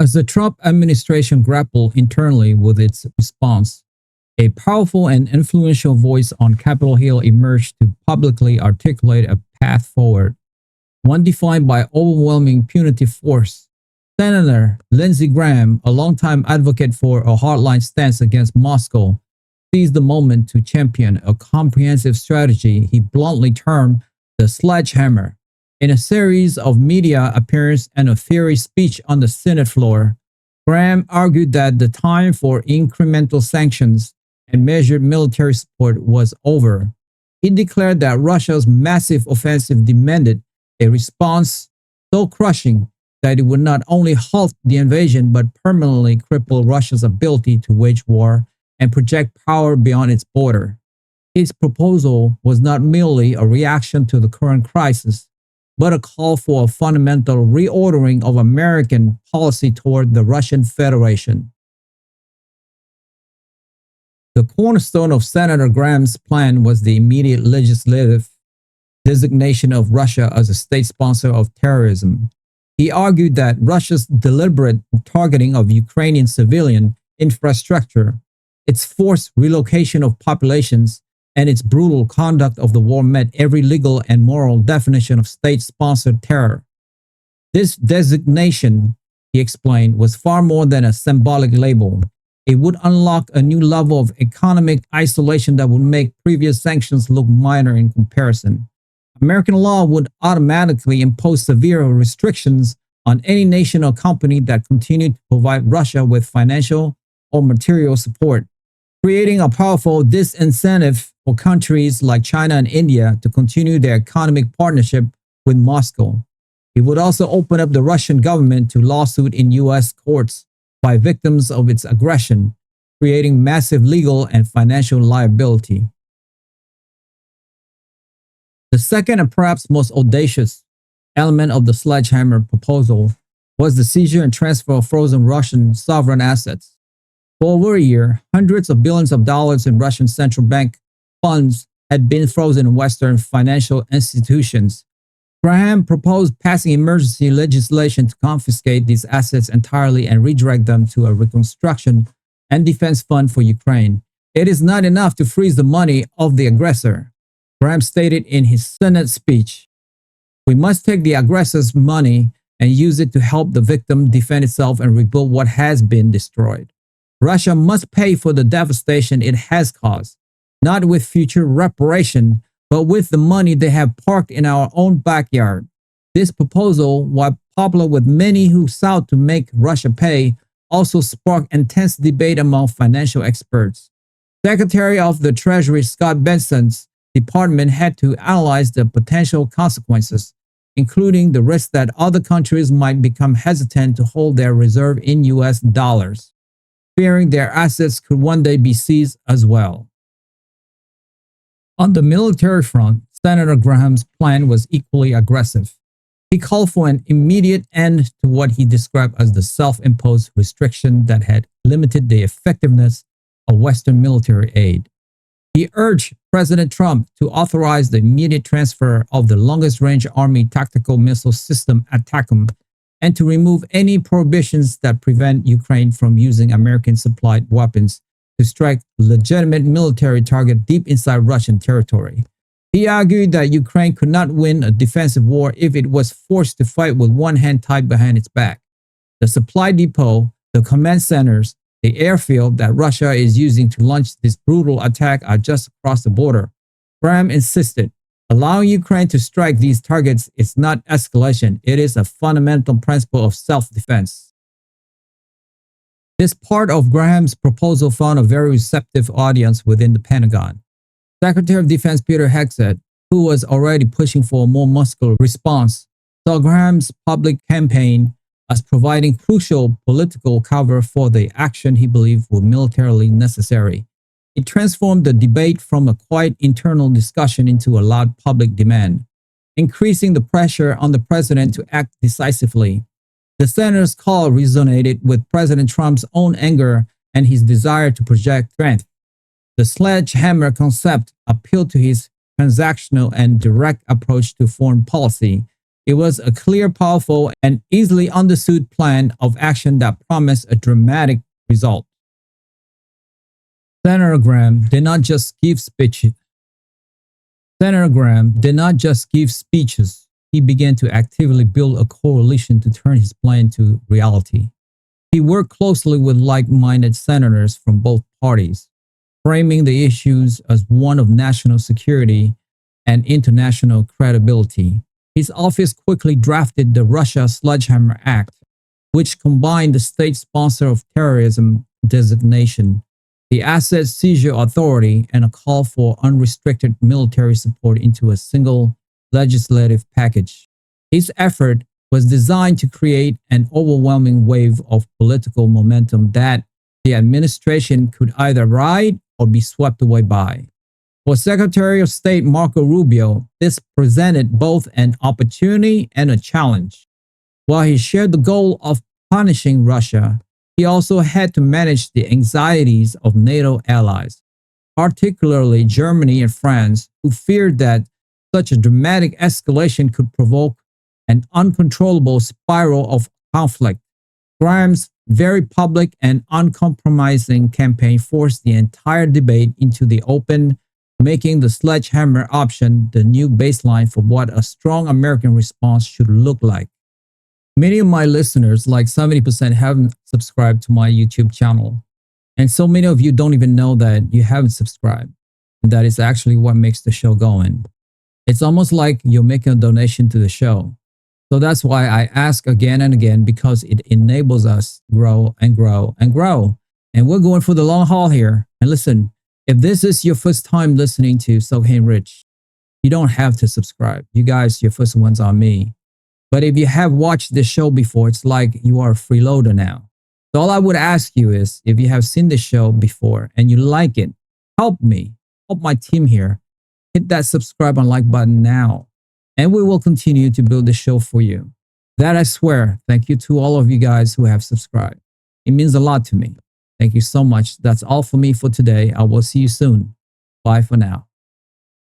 As the Trump administration grappled internally with its response, a powerful and influential voice on Capitol Hill emerged to publicly articulate a path forward, one defined by overwhelming punitive force. Senator Lindsey Graham, a longtime advocate for a hardline stance against Moscow, seized the moment to champion a comprehensive strategy he bluntly termed the sledgehammer. In a series of media appearances and a fiery speech on the Senate floor, Graham argued that the time for incremental sanctions and measured military support was over. He declared that Russia's massive offensive demanded a response so crushing that it would not only halt the invasion but permanently cripple Russia's ability to wage war and project power beyond its border. His proposal was not merely a reaction to the current crisis, but a call for a fundamental reordering of American policy toward the Russian Federation. The cornerstone of Senator Graham's plan was the immediate legislative designation of Russia as a state sponsor of terrorism. He argued that Russia's deliberate targeting of Ukrainian civilian infrastructure, its forced relocation of populations, and its brutal conduct of the war met every legal and moral definition of state-sponsored terror. This designation, he explained, was far more than a symbolic label. It would unlock a new level of economic isolation that would make previous sanctions look minor in comparison. American law would automatically impose severe restrictions on any nation or company that continued to provide Russia with financial or material support, creating a powerful disincentive for countries like China and India to continue their economic partnership with Moscow. It would also open up the Russian government to lawsuit in U.S. courts by victims of its aggression, creating massive legal and financial liability. The second and perhaps most audacious element of the sledgehammer proposal was the seizure and transfer of frozen Russian sovereign assets. For over a year, hundreds of billions of dollars in Russian central bank funds had been frozen in Western financial institutions. Graham proposed passing emergency legislation to confiscate these assets entirely and redirect them to a reconstruction and defense fund for Ukraine. It is not enough to freeze the money of the aggressor, Graham stated in his Senate speech. We must take the aggressor's money and use it to help the victim defend itself and rebuild what has been destroyed. Russia must pay for the devastation it has caused, not with future reparation, but with the money they have parked in our own backyard. This proposal, while popular with many who sought to make Russia pay, also sparked intense debate among financial experts. Secretary of the Treasury Scott Benson's department had to analyze the potential consequences, including the risk that other countries might become hesitant to hold their reserve in US dollars, fearing their assets could one day be seized as well. On the military front, Senator Graham's plan was equally aggressive. He called for an immediate end to what he described as the self-imposed restriction that had limited the effectiveness of Western military aid. He urged President Trump to authorize the immediate transfer of the longest-range Army tactical missile system ATACMS and to remove any prohibitions that prevent Ukraine from using American-supplied weapons to strike legitimate military targets deep inside Russian territory. He argued that Ukraine could not win a defensive war if it was forced to fight with one hand tied behind its back. The supply depot, the command centers, the airfield that Russia is using to launch this brutal attack are just across the border. Graham insisted, allowing Ukraine to strike these targets is not escalation, it is a fundamental principle of self-defense. This part of Graham's proposal found a very receptive audience within the Pentagon. Secretary of Defense Peter Hegseth, who was already pushing for a more muscular response, saw Graham's public campaign as providing crucial political cover for the action he believed was militarily necessary. It transformed the debate from a quiet internal discussion into a loud public demand, increasing the pressure on the president to act decisively. The senator's call resonated with President Trump's own anger and his desire to project strength. The sledgehammer concept appealed to his transactional and direct approach to foreign policy. It was a clear, powerful, and easily understood plan of action that promised a dramatic result. Senator Graham did not just give speeches. He began to actively build a coalition to turn his plan into reality. He worked closely with like-minded senators from both parties, framing the issues as one of national security and international credibility. His office quickly drafted the Russia Sledgehammer Act, which combined the state sponsor of terrorism designation, the asset seizure authority, and a call for unrestricted military support into a single legislative package. His effort was designed to create an overwhelming wave of political momentum that the administration could either ride or be swept away by. For Secretary of State Marco Rubio, this presented both an opportunity and a challenge. While he shared the goal of punishing Russia, he also had to manage the anxieties of NATO allies, particularly Germany and France, who feared that such a dramatic escalation could provoke an uncontrollable spiral of conflict. Graham's very public and uncompromising campaign forced the entire debate into the open, making the sledgehammer option the new baseline for what a strong American response should look like. Many of my listeners, like 70%, haven't subscribed to my YouTube channel. And so many of you don't even know that you haven't subscribed. And that is actually what makes the show going. It's almost like you're making a donation to the show. So that's why I ask again and again, because it enables us to grow and grow and grow. And we're going for the long haul here. And listen, if this is your first time listening to So Hey Rich, you don't have to subscribe. You guys, your first ones are me. But if you have watched this show before, it's like you are a freeloader now. So all I would ask you is, if you have seen this show before and you like it, help me, help my team here. Hit that subscribe and like button now. And we will continue to build the show for you. That I swear. Thank you to all of you guys who have subscribed. It means a lot to me. Thank you so much. That's all for me for today. I will see you soon. Bye for now.